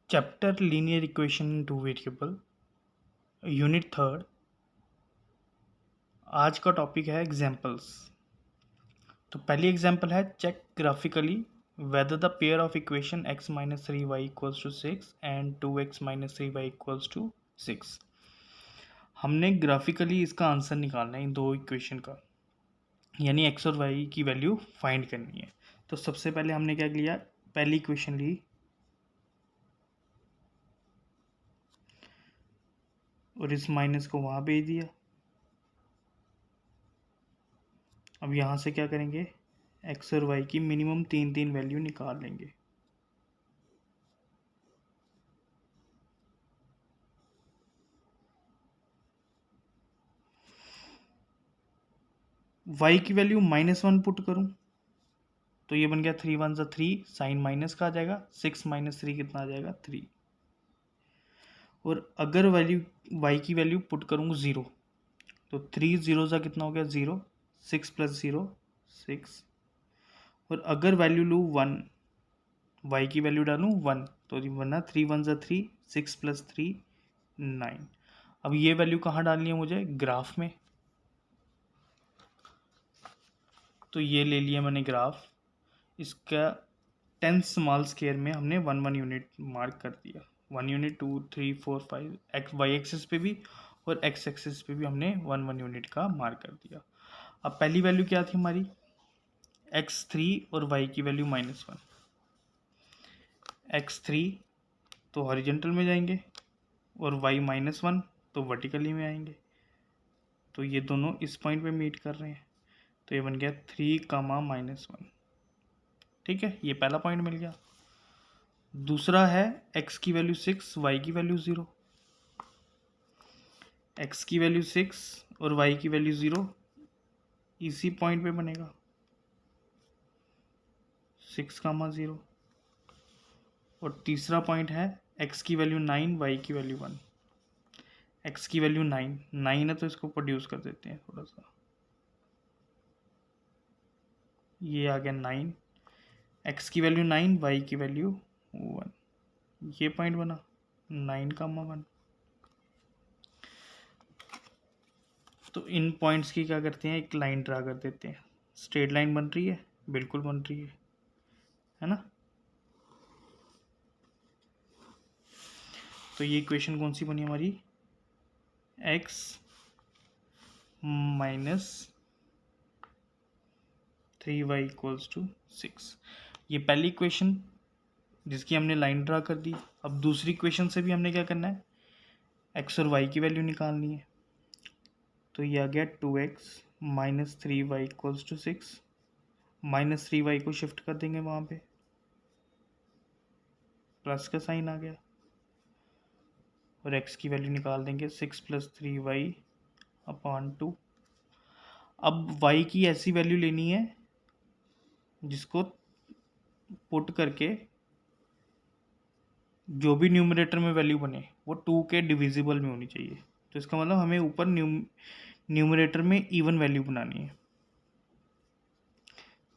Chapter linear equation in two variable, unit third. आज का topic है एग्जाम्पल्स। तो पहली एग्जाम्पल है check graphically whether the pair of equation x minus three y equals to six and 2x minus three y equals to six. हमने graphically इसका answer निकालना है इन दो इक्वेशन का, यानी x और y की वैल्यू फाइंड करनी है। तो सबसे पहले हमने क्या लिया, पहली इक्वेशन ली और इस माइनस को वहाँ भेज दिया। अब यहाँ से क्या करेंगे, एक्स और वाई की मिनिमम तीन तीन वैल्यू निकाल लेंगे। वाई की वैल्यू -1 पुट करूं तो ये बन गया 3 वन ज़ा 3, साइन माइनस का आ जाएगा, 6 माइनस 3 कितना आ जाएगा 3। और अगर वैल्यू वाई की वैल्यू पुट करूँ 0 तो 3 जीरो ज़ा कितना हो गया 0, 6 प्लस 0 6। और अगर वैल्यू लूँ 1, वाई की वैल्यू डालूँ 1 तो बना 3 वन ज़ा 3, 6 प्लस 3 9। अब ये वैल्यू कहाँ डालनी है मुझे, ग्राफ में। तो ये ले लिया मैंने ग्राफ, इसका 10 स्मॉल स्केयर में हमने 1 यूनिट मार्क कर दिया। 1 यूनिट 2 3 4 5 एक्स वाई एक्सिस पे भी और एक्स एक्सिस पे भी हमने 1 यूनिट का मार्क कर दिया। अब पहली वैल्यू क्या थी हमारी, x3 और y की वैल्यू -1। x3 तो हॉरिजेंटल में जाएंगे और y -1 तो वर्टिकली में आएंगे। तो ये दोनों इस पॉइंट पे मीट कर रहे हैं, तो ये बन गया 3, -1। ठीक है, ये पहला पॉइंट मिल गया। दूसरा है x की वैल्यू 6, y की वैल्यू 0। x की वैल्यू 6 और y की वैल्यू 0 इसी पॉइंट पे बनेगा, 6, 0। और तीसरा पॉइंट है x की वैल्यू 9, y की वैल्यू 1। x की वैल्यू 9 है तो इसको प्रोड्यूस कर देते हैं थोड़ा सा, ये आ गया 9। x की वैल्यू 9, y की वैल्यू 1, ये पॉइंट बना 9, 1। तो इन पॉइंट्स की क्या करते हैं, एक लाइन ड्रा कर देते हैं। स्ट्रेट लाइन बन रही है, बिल्कुल बन रही है ना। तो ये इक्वेशन कौन सी बनी हमारी, x minus 3y equals to 6। ये पहली इक्वेशन जिसकी हमने लाइन ड्रा कर दी। अब दूसरी इक्वेशन से भी हमने क्या करना है, x और y की वैल्यू निकालनी है। तो ये आ गया 2x minus 3y equals to 6। -3y को शिफ्ट कर देंगे वहाँ पे, प्लस का साइन आ गया और x की वैल्यू निकाल देंगे 6 प्लस 3y अपॉन 2। अब y की ऐसी वैल्यू लेनी है जिसको पुट करके जो भी न्यूमरेटर में वैल्यू बने वो 2 के डिविजिबल में होनी चाहिए। तो इसका मतलब हमें ऊपर न्यूमरेटर में इवन वैल्यू बनानी है।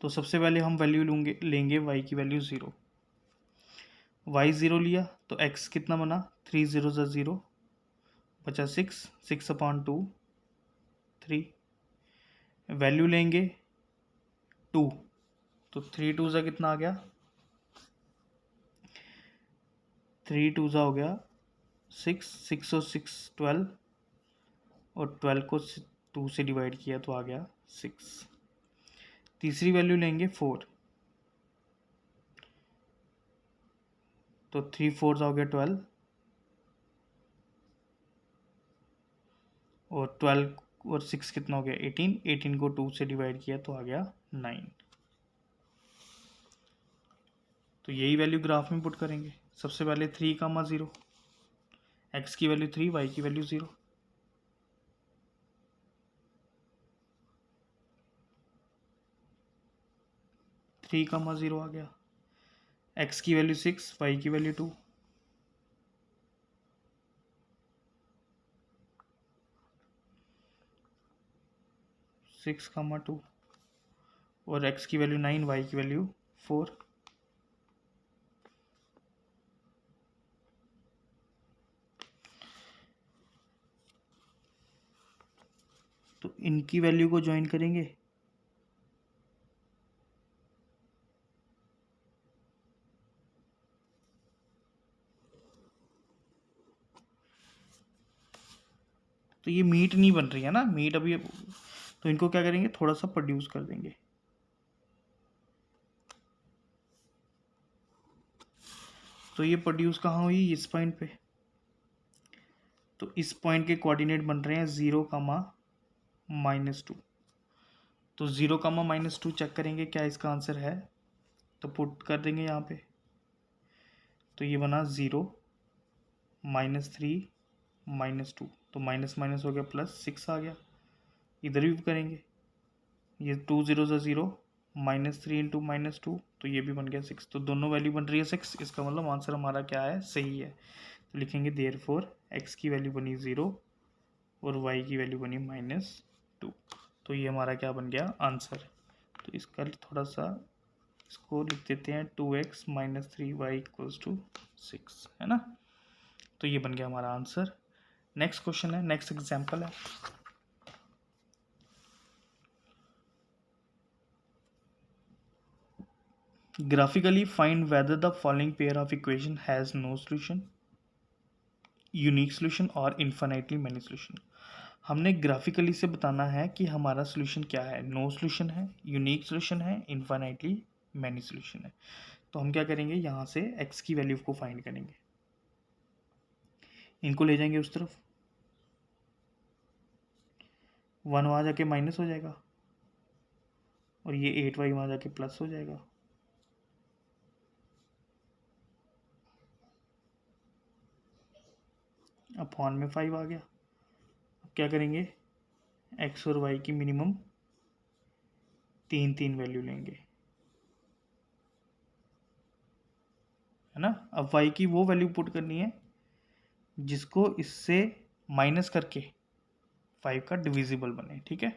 तो सबसे पहले हम वैल्यू लेंगे y की वैल्यू 0। y 0 लिया तो x कितना बना, 3 0 ज़ा 0 बचा 6, 6 अपॉन 2 3। वैल्यू लेंगे 2 तो 3 2 ज़ा कितना आ गया, 3 2 ज़ा हो गया 6, 6 और 6 12 और 12 को 2 से डिवाइड किया तो आ गया 6। तीसरी वैल्यू लेंगे 4 तो 3 4 हो गया 12 और 12 और 6 कितना हो गया 18, 18 को 2 से डिवाइड किया तो आ गया 9। तो यही वैल्यू ग्राफ में पुट करेंगे। सबसे पहले 3, 0, x की वैल्यू 3, y की वैल्यू 0। थ्री कामा 0 आ गया, x की वैल्यू 6, y की वैल्यू 2। सिक्स कामा 2 और x की वैल्यू 9, y की वैल्यू 4। इनकी वैल्यू को ज्वाइन करेंगे, तो ये मीट नहीं बन रही है ना, मीट अभी, तो इनको क्या करेंगे, थोड़ा सा प्रोड्यूस कर देंगे। तो ये प्रोड्यूस कहाँ हुई, इस पॉइंट पे। तो इस पॉइंट के कोऑर्डिनेट बन रहे हैं 0, -2। तो 0, -2 चेक करेंगे क्या इसका आंसर है, तो पुट कर देंगे यहाँ पे। तो ये बना 0, -3, -2, तो माइनस माइनस हो गया +6 आ गया। इधर भी करेंगे, ये 2 0 से 0, -3 इंटू -2, तो ये भी बन गया 6। तो दोनों वैल्यू बन रही है 6, इसका मतलब आंसर हमारा क्या है, सही है। तो लिखेंगे देयरफॉर x की वैल्यू बनी 0 और y की वैल्यू बनी -2। तो ये हमारा क्या बन गया आंसर। तो इसका थोड़ा सा इसको लिख देते हैं 2x - 3y = 6, है ना। तो ये बन गया हमारा आंसर। नेक्स्ट क्वेश्चन है, नेक्स्ट एग्जाम्पल है। Graphically find whether the following pair of equation has no solution, unique solution और इन्फिनाइटली मैनी सोल्यूशन। हमने ग्राफिकली से बताना है कि हमारा सोल्यूशन क्या है, नो सोल्यूशन है, यूनिक सोल्यूशन है, इन्फिनाइटली मैनी सोल्यूशन है। तो हम क्या करेंगे, यहाँ से x की वैल्यू को फाइंड करेंगे, इनको ले जाएंगे उस तरफ, 1 वहाँ जाके माइनस हो जाएगा और ये 8y वहाँ जाके प्लस हो जाएगा। अपॉन में 5 आ गया। अब क्या करेंगे, x और y की मिनिमम 3 वैल्यू लेंगे, है ना। अब y की वो वैल्यू पुट करनी है जिसको इससे माइनस करके 5 का डिविजिबल बने, ठीक है।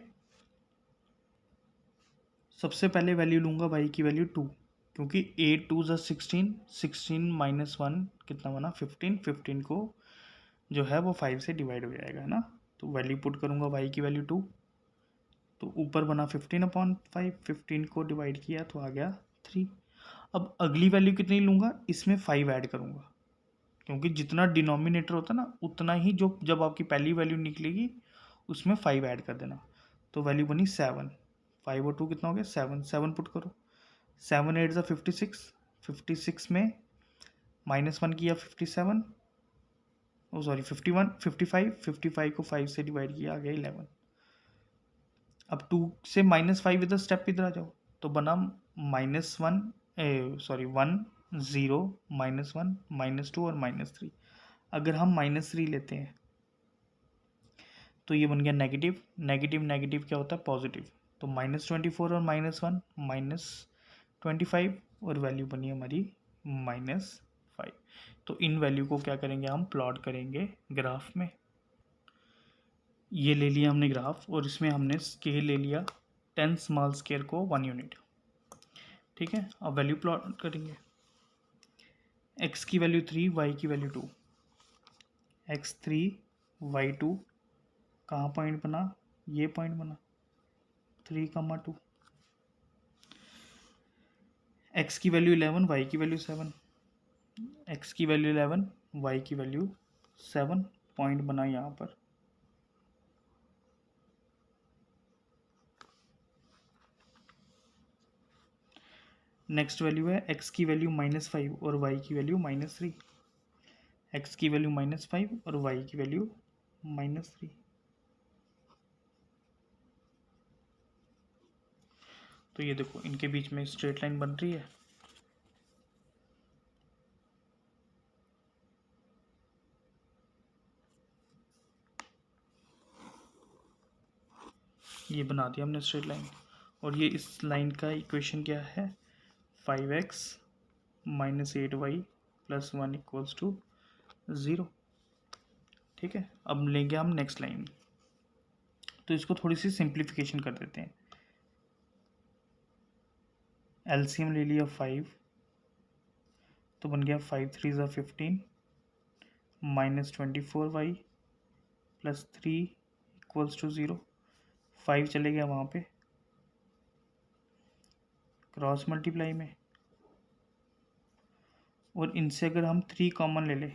सबसे पहले वैल्यू लूँगा y की वैल्यू 2, क्योंकि 8 2 ज़ा 16, 16 - 1 कितना बना 15, 15 को जो है वो 5 से डिवाइड हो जाएगा, है ना। तो वैल्यू पुट करूँगा y की वैल्यू 2, तो ऊपर बना 15/5, 15 को डिवाइड किया तो आ गया 3। अब अगली वैल्यू कितनी लूँगा, इसमें 5 ऐड करूँगा, क्योंकि जितना डिनोमिनेटर होता है ना उतना ही जो जब आपकी पहली वैल्यू निकलेगी उसमें 5 ऐड कर देना। तो वैल्यू बनी 7, 5 और 2 कितना हो गया 7, 7 पुट करो, 7 8 ज़ा 56, 56 में -1 किया 57, ओ सॉरी 51, 55, 55 को 5 से डिवाइड किया आ गया 11। अब 2 से -5 इधर स्टेप इधर आ जाओ, तो बना -1 सॉरी 1 0 -1 -2 और -3। अगर हम -3 लेते हैं तो ये बन गया नेगेटिव, नेगेटिव नेगेटिव क्या होता है पॉजिटिव। तो -24 और -1 -25 और वैल्यू बनी हमारी -5। तो इन वैल्यू को क्या करेंगे, हम प्लॉट करेंगे ग्राफ में। ये ले लिया हमने ग्राफ और इसमें हमने स्केल ले लिया 10 स्मॉल स्केल को 1 यूनिट, ठीक है। अब वैल्यू प्लॉट करेंगे, x की वैल्यू 3, y की वैल्यू 2, x3 y2 कहाँ पॉइंट बना, ये पॉइंट बना 3, 2, x की वैल्यू 11, y की वैल्यू 7, x की वैल्यू 11, y की वैल्यू 7, पॉइंट बना यहाँ पर। नेक्स्ट वैल्यू है x की वैल्यू -5 और y की वैल्यू -3, x की वैल्यू -5 और y की वैल्यू -3। तो ये देखो इनके बीच में स्ट्रेट लाइन बन रही है, ये बना दिया हमने स्ट्रेट लाइन। और ये इस लाइन का इक्वेशन क्या है, 5x - 8y + 1 = 0, ठीक है। अब लेंगे हम नेक्स्ट लाइन, तो इसको थोड़ी सी सिंप्लीफिकेशन कर देते हैं। एलसीएम ले लिया 5, तो बन गया 5 3 ज़ा 15 -24y + 3 = 0, 5 चले गया वहाँ पे क्रॉस मल्टीप्लाई में, और इनसे अगर हम 3 कॉमन ले लें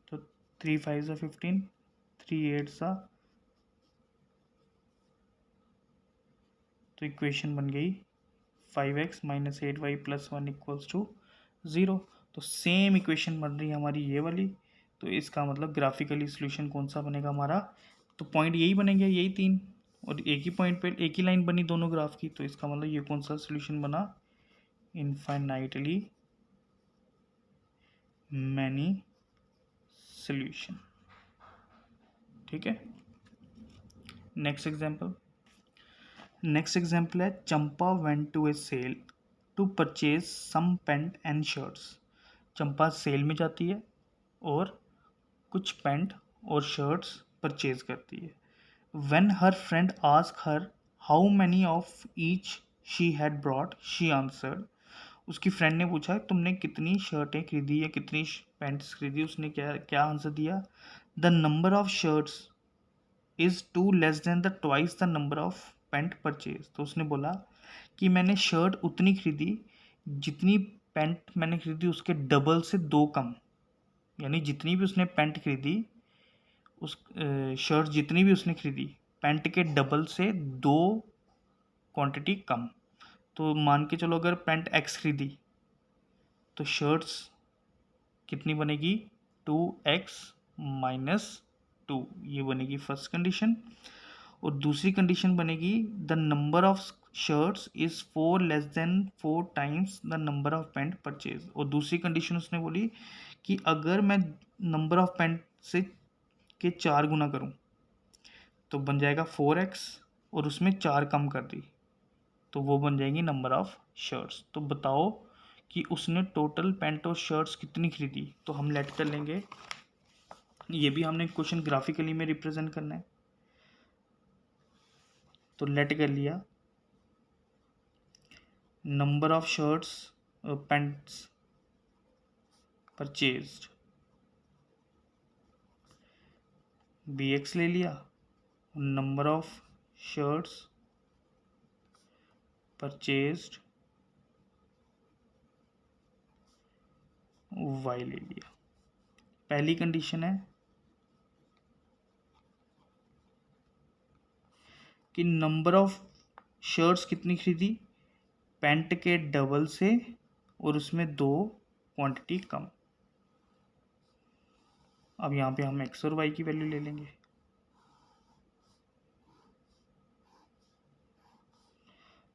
तो 3 5 सा 15, 3 8 सा, तो इक्वेशन बन गई 5x minus 8y plus 1 equals to 0। तो सेम इक्वेशन बन रही है हमारी ये वाली। तो इसका मतलब ग्राफिकली सोल्यूशन कौन सा बनेगा हमारा, तो पॉइंट यही बनेंगे, यही 3, और एक ही पॉइंट पे एक ही लाइन बनी दोनों ग्राफ की। तो इसका मतलब ये कौन सा सोल्यूशन बना, इनफाइनाइटली मैनी सोल्यूशन। ठीक है, नेक्स्ट एग्जाम्पल है Champa went to a sale to purchase some pant and shirts. Champa sale में जाती है और कुछ पैंट और शर्ट्स परचेज करती है। When her friend ask her how many of each she had brought, she answered. उसकी फ्रेंड ने पूछा तुमने कितनी शर्टें खरीदी या कितनी पैंट्स खरीदी, उसने क्या क्या आंसर दिया, the number of shirts is two less than the twice the number of pant purchase. तो उसने बोला कि मैंने शर्ट उतनी खरीदी जितनी पैंट मैंने खरीदी उसके डबल से 2 कम, यानी जितनी भी उसने पैंट खरीदी उस शर्ट जितनी भी उसने खरीदी पैंट के डबल से 2 क्वांटिटी कम। तो मान के चलो अगर पैंट एक्स खरीदी तो शर्ट्स कितनी बनेगी, 2x माइनस 2, ये बनेगी फर्स्ट कंडीशन। और दूसरी कंडीशन बनेगी the number of shirts is 4 less than 4 times the number of pant purchase. और दूसरी कंडीशन उसने बोली कि अगर मैं नंबर ऑफ पैंट से के 4 गुना करूं तो बन जाएगा 4x, और उसमें 4 कम कर दी तो वो बन जाएंगी नंबर ऑफ शर्ट्स। तो बताओ कि उसने टोटल पैंट और शर्ट्स कितनी खरीदी। तो हम लेट कर लेंगे, ये भी हमने क्वेश्चन ग्राफिकली में रिप्रेजेंट करना है। तो लेट कर लिया number of shirts pants purchased, bx ले लिया, number of shirts purchased y ले लिया। पहली कंडीशन है कि नंबर ऑफ शर्ट्स कितनी खरीदी, पैंट के डबल से और उसमें 2 क्वांटिटी कम। अब यहाँ पे हम x और y की वैल्यू ले लेंगे।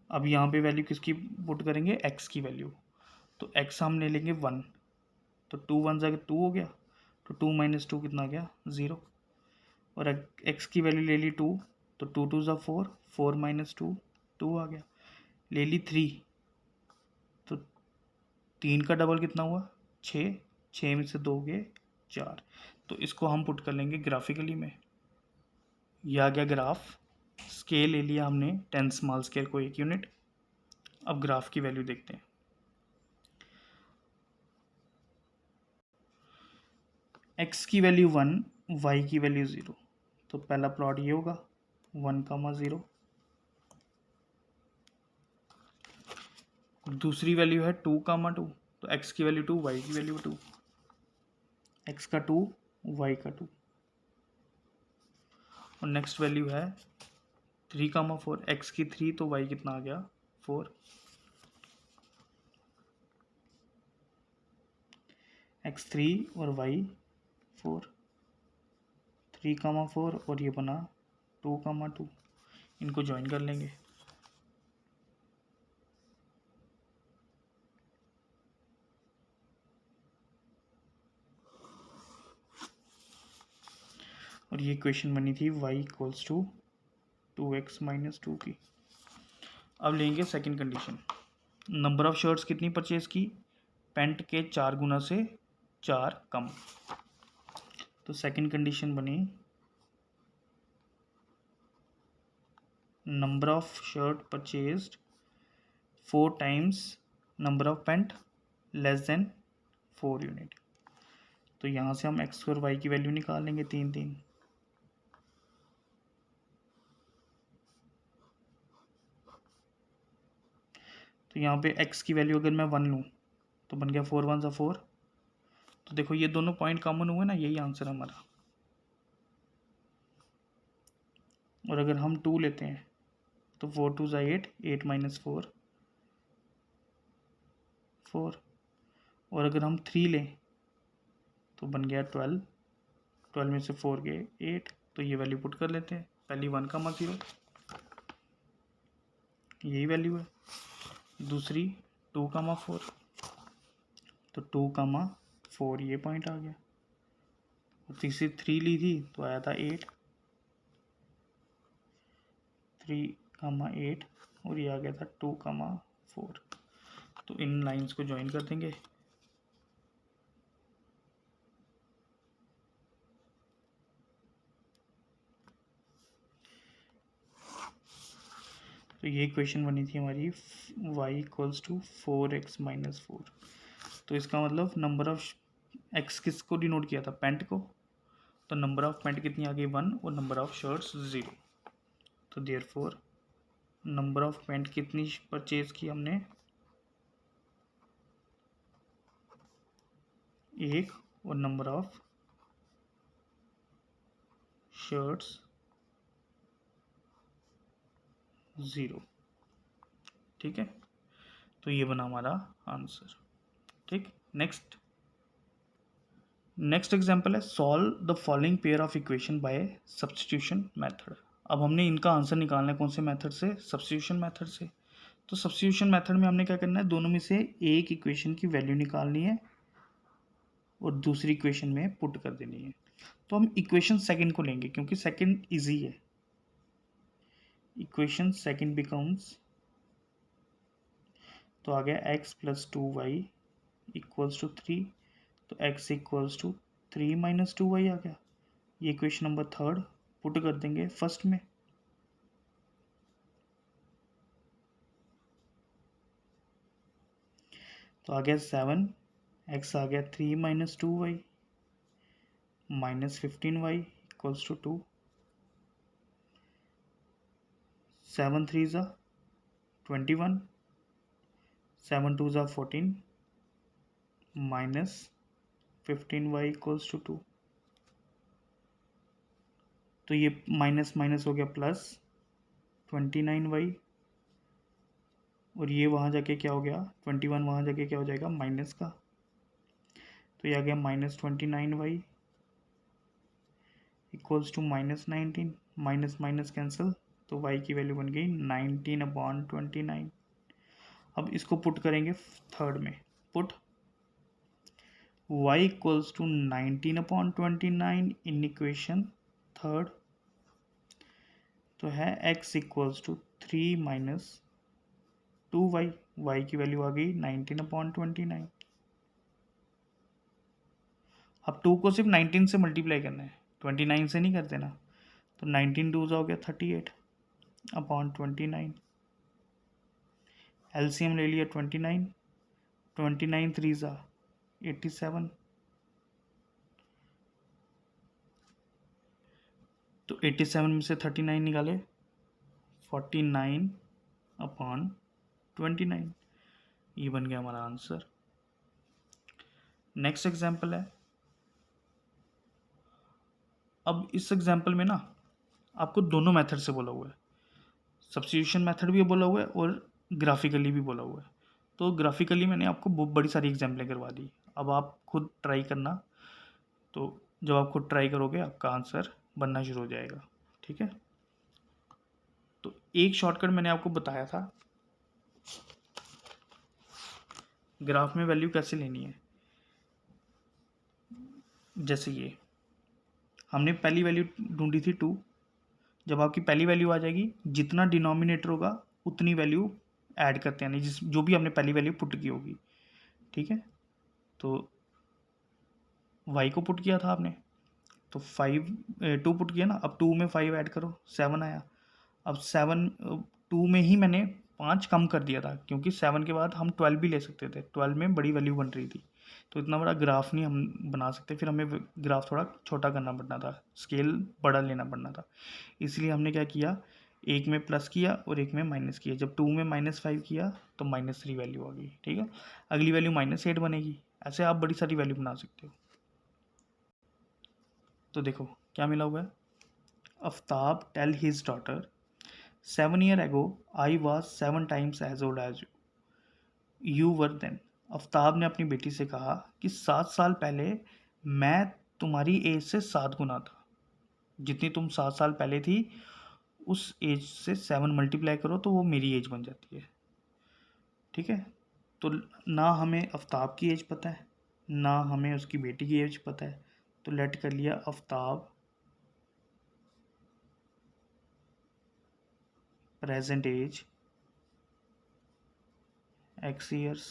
अब यहाँ पे वैल्यू किसकी पुट करेंगे, x की वैल्यू। तो x हम ले लेंगे 1, तो 2 1 ज़ा 2 हो गया, तो 2 माइनस 2 कितना आ गया 0। और x की वैल्यू ले ली 2, तो 2 2 ज़ा 4, 4 माइनस 2 2 आ गया। ले ली 3, तो 3 का डबल कितना हुआ 6, 6 में से 2 गए 4। तो इसको हम पुट कर लेंगे ग्राफिकली में। यह आ गया ग्राफ। स्केल ले लिया हमने 10 स्मॉल स्केल को 1 यूनिट। अब ग्राफ की वैल्यू देखते हैं। x की वैल्यू 1, y की वैल्यू 0। तो पहला प्लॉट ये होगा 1,0। दूसरी वैल्यू है 2,2, तो x की वैल्यू 2, y की वैल्यू 2, x का 2 y का 2। और नेक्स्ट वैल्यू है 3,4, x की 3 तो y कितना आ गया 4, x 3 और y 4, 3,4 और ये बना 2,2। इनको ज्वाइन कर लेंगे। और ये इक्वेशन बनी थी y equals to 2x minus 2 की। अब लेंगे second condition, number of shirts कितनी परचेज की, पैंट के 4 गुना से 4 कम। तो सेकंड कंडीशन बनी number of shirt purchased 4 times number of pant less than 4 unit. तो यहाँ से हम x और y की वैल्यू निकाल लेंगे 3 3। तो यहाँ पे x की वैल्यू अगर मैं 1 लूँ तो बन गया 4 1 4। तो देखो ये दोनों पॉइंट कॉमन हुए ना, यही आंसर हमारा। और अगर हम 2 लेते हैं तो 4 2 8, 8 माइनस 4 4। और अगर हम 3 लें तो बन गया 12, 12 में से 4 गए 8। तो ये वैल्यू पुट कर लेते हैं, पहली 1 का 0, यही वैल्यू है। दूसरी 2 का 4, तो 2 का 4 ये पॉइंट आ गया। और तीसरी 3 ली थी तो आया था 8, 3 का 8, और ये आ गया था 2 का 4। तो इन लाइंस को ज्वाइन कर देंगे। तो ये इक्वेशन बनी थी हमारी y equals to 4x minus 4। तो इसका मतलब नंबर ऑफ x किसको डिनोट किया था, पेंट को। तो नंबर ऑफ पेंट कितनी आ गई 1 और नंबर ऑफ शर्ट्स 0। तो देयरफॉर नंबर ऑफ पेंट कितनी परचेज की हमने, 1, और नंबर ऑफ शर्ट्स 0। ठीक है, तो ये बना हमारा आंसर। ठीक, नेक्स्ट एग्जांपल है solve the following pair of equation by substitution method. अब हमने इनका आंसर निकालना है कौन से मेथड से, सब्स्टिट्यूशन मेथड से। तो सब्स्टिट्यूशन मेथड में हमने क्या करना है, दोनों में से एक इक्वेशन की वैल्यू निकालनी है और दूसरी इक्वेशन में पुट कर देनी है। तो हम इक्वेशन सेकंड को लेंगे क्योंकि सेकंड इजी है। इक्वेशन सेकंड बिकम्स, तो आ गया x plus 2y equals to 3। तो x equals to 3 minus 2y आ गया। ये इक्वेशन नंबर थर्ड पुट कर देंगे फर्स्ट में। तो आ गया 7, x आ गया 3 minus 2y minus 15y equals to 2। 7 3 ज़ा 21, 7 2 ज़ा 14 माइनस 15y इक्वल्स टू 2। तो ये माइनस माइनस हो गया प्लस 29y, और ये वहाँ जाके क्या हो गया 21, वहाँ जाके क्या हो जाएगा माइनस का। तो ये आ गया minus 29y equals to minus 19, minus minus cancel, तो y की वैल्यू बन गई 19/29। अब इसको पुट करेंगे थर्ड में, put y equals to 19/29 in equation third. तो है x equals to 3 minus 2y, y की वैल्यू आ गई 19/29। अब 2 को सिर्फ 19 से मल्टीप्लाई करना है, 29 से नहीं कर देना। तो 19 2 हो गया 38/29। एलसीएम ले लिया 29, 29 3 87। तो 87 में से 39 निकाले 49/29। ये बन गया हमारा आंसर। नेक्स्ट एग्जाम्पल है, अब इस एग्जाम्पल में ना आपको दोनों मेथड से बोला हुआ है, सब्स्टिट्यूशन मेथड भी बोला हुआ है और ग्राफिकली भी बोला हुआ है। तो ग्राफिकली मैंने आपको बहुत बड़ी सारी एग्जाम्पलें करवा दी, अब आप खुद ट्राई करना। तो जब आप खुद ट्राई करोगे आपका आंसर बनना शुरू हो जाएगा। ठीक है, तो एक शॉर्टकट मैंने आपको बताया था ग्राफ में वैल्यू कैसे लेनी है। जैसे ये हमने पहली वैल्यू ढूंढी थी 2। जब आपकी पहली वैल्यू आ जाएगी, जितना डिनोमिनेटर होगा उतनी वैल्यू ऐड करते हैं, यानी जिस जो भी हमने पहली वैल्यू पुट की होगी। ठीक है, तो y को पुट किया था आपने, तो 2 पुट किया ना। अब 2 में 5 ऐड करो, 7 आया। अब 7 2 में ही मैंने 5 कम कर दिया था क्योंकि 7 के बाद हम 12 भी ले सकते थे, 12 में बड़ी वैल्यू बन रही थी। तो इतना बड़ा ग्राफ नहीं हम बना सकते, फिर हमें ग्राफ थोड़ा छोटा करना पड़ना था, स्केल बड़ा लेना पड़ना था। इसलिए हमने क्या किया, एक में प्लस किया और एक में माइनस किया। जब 2 में -5 किया तो -3 वैल्यू आ गई। ठीक है, अगली वैल्यू -8 बनेगी। ऐसे आप बड़ी सारी वैल्यू बना सकते हो। तो देखो क्या मिला हुआ है, Aftab tell his daughter 7 year ago I was 7 times as old as you were then. Aftab ने अपनी बेटी से कहा कि 7 साल पहले मैं तुम्हारी एज से 7 गुना था। जितनी तुम 7 साल पहले थी उस एज से 7 मल्टीप्लाई करो तो वो मेरी एज बन जाती है। ठीक है, तो ना हमें आफ्ताब की एज पता है ना हमें उसकी बेटी की एज पता है, तो लेट कर लिया Aftab present age x years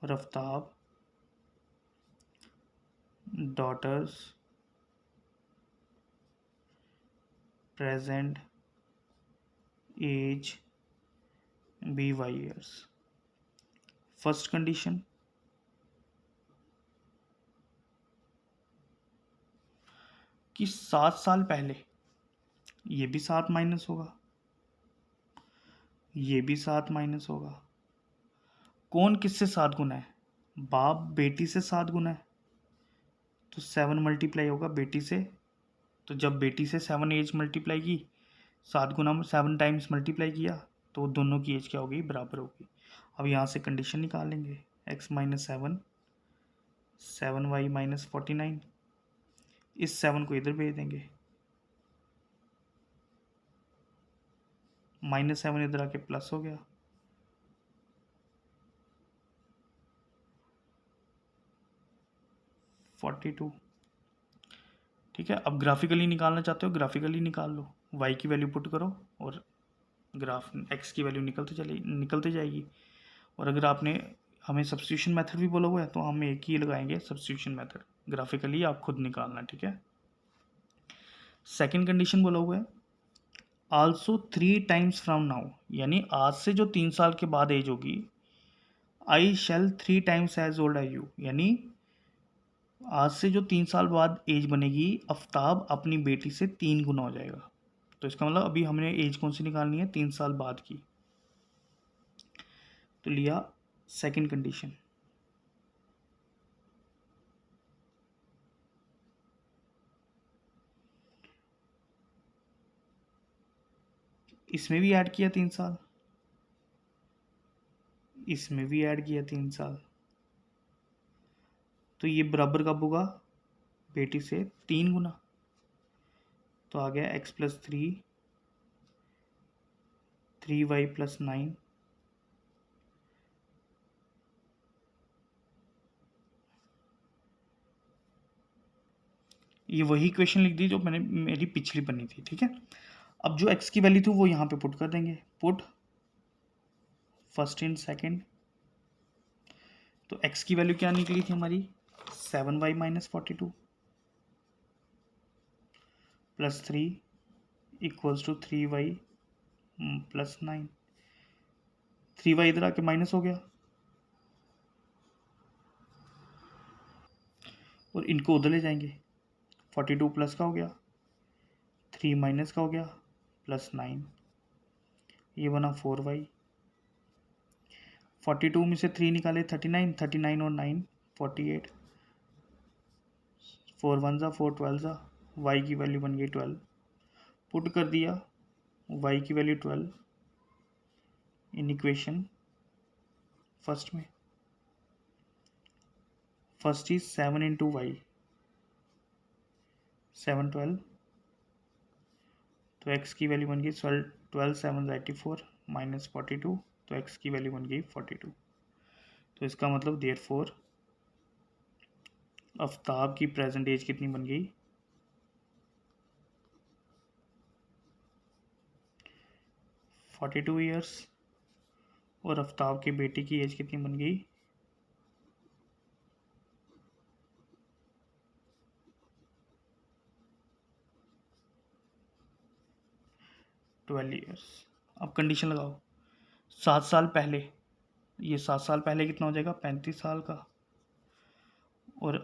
और Aftab daughters present age by years. First condition, कि 7 साल पहले, ये भी 7 माइनस होगा, ये भी 7 माइनस होगा। कौन किससे 7 गुना है, बाप बेटी से 7 गुना है, तो 7 मल्टीप्लाई होगा बेटी से। तो जब बेटी से 7 एज मल्टीप्लाई की, 7 गुना में 7 टाइम्स मल्टीप्लाई किया, तो दोनों की एज क्या होगी, बराबर होगी। अब यहाँ से कंडीशन निकालेंगे, x माइनस 7 7y माइनस 49, इस 7 को इधर भेज देंगे, -7 इधर आके प्लस हो गया, 42। ठीक है, अब ग्राफिकली निकालना चाहते हो ग्राफिकली निकाल लो, y की वैल्यू पुट करो और ग्राफ x की वैल्यू निकलते जाएगी। और अगर आपने हमें सब्स्टिट्यूशन मेथड भी बोला हुआ है तो हम एक ही लगाएंगे सब्स्टिट्यूशन मेथड, ग्राफिकली आप खुद निकालना। ठीक है, सेकंड कंडीशन बोला हुआ है आल्सो 3 टाइम्स फ्रॉम नाउ, यानी आज से जो 3 साल के बाद एज होगी, I shall 3 times as old I you, यानी आज से जो 3 साल बाद एज बनेगी, आफ्ताब अपनी बेटी से 3 गुना हो जाएगा। तो इसका मतलब अभी हमने एज कौन सी निकालनी है, 3 साल बाद की। तो लिया सेकंड कंडीशन। इसमें भी ऐड किया 3 साल, इसमें भी ऐड किया 3 साल, तो ये बराबर कब होगा, बेटी से 3 गुना। तो आ गया x प्लस 3y प्लस 9, ये वही क्वेश्चन लिख दी जो मैंने मेरी पिछली बनी थी। ठीक है, अब जो x की वैल्यू थी वो यहाँ पे पुट कर देंगे, पुट फर्स्ट इन सेकंड। तो x की वैल्यू क्या निकली थी हमारी, 7y minus 42 plus 3 equals to 3y plus 9। 3y इधर आके माइनस हो गया और इनको उधर ले जाएंगे, 42 प्लस का हो गया, 3 माइनस का हो गया, प्लस 9, ये बना 4y। 42 में से 3 निकाले 39, 39 और 9 48, 4 1 ज़ा 4 12 ज़ा, y की वैल्यू बन गई 12। पुट कर दिया y की वैल्यू 12 इन इक्वेशन फर्स्ट में। फर्स्ट इज 7 इंटू वाई, 7 12, तो x की वैल्यू बन गई 12 7 84 माइनस 42, तो x की वैल्यू बन गई 42। तो इसका मतलब देयरफॉर आफ्ताब की प्रेजेंट एज कितनी बन गई, 42 ईयर्स, और आफ्ताब की बेटी की एज कितनी बन गई, 12 ईयर्स। अब कंडीशन लगाओ, 7 साल पहले, ये 7 साल पहले कितना हो जाएगा, 35 साल का, और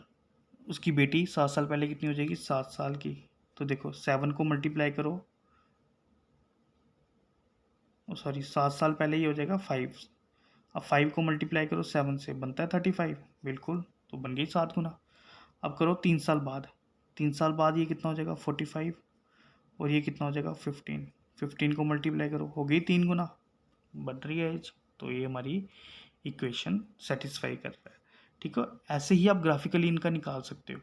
उसकी बेटी 7 साल पहले कितनी हो जाएगी, 7 साल की। तो देखो 7 को मल्टीप्लाई करो सॉरी 7 साल पहले ये हो जाएगा 5। अब 5 को मल्टीप्लाई करो 7 से, बनता है 35, बिल्कुल, तो बन गई 7 गुना। अब करो 3 साल बाद, 3 साल बाद ये कितना हो जाएगा 45, और ये कितना हो जाएगा 15। 15 को मल्टीप्लाई करो, हो गई 3 गुना, बढ़ रही है एज। तो ये हमारी इक्वेशन सेटिस्फाई कर रहा है। ठीक है, ऐसे ही आप ग्राफिकली इनका निकाल सकते हो।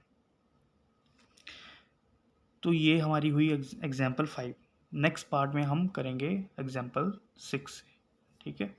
तो ये हमारी हुई एग्जाम्पल 5। नेक्स्ट पार्ट में हम करेंगे एग्जाम्पल 6 से। ठीक है।